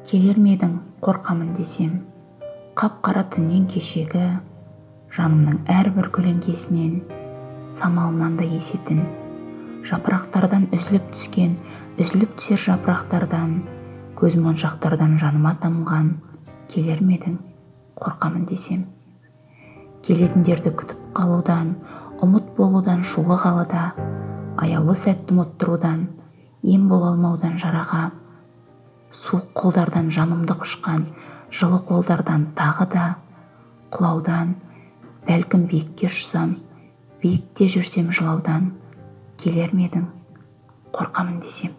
келер ме едің қорқамын десем, қап-қара түннен кешегі, жанымның әрбір көлеңкесінен, самалынан да есетін, жапырақтардан үзіліп түскен, үзіліп түсер жапырақтардан, көзмоншақтардан жаныма тамған, келер ме едің қорқамын десем. Келетіндерді күтіп қалудан, ұмыт болудан шулы қалада, аяулы сәтті ұмыттырудан, ем бола алмаудан жараға, суық қолдардан жанымды құшқан, жылы қолдардан тағы да, құлаудан, бәлкім биікке ұшсам, биікте жүрсем жылаудан, келер ме едің қорқамын десем.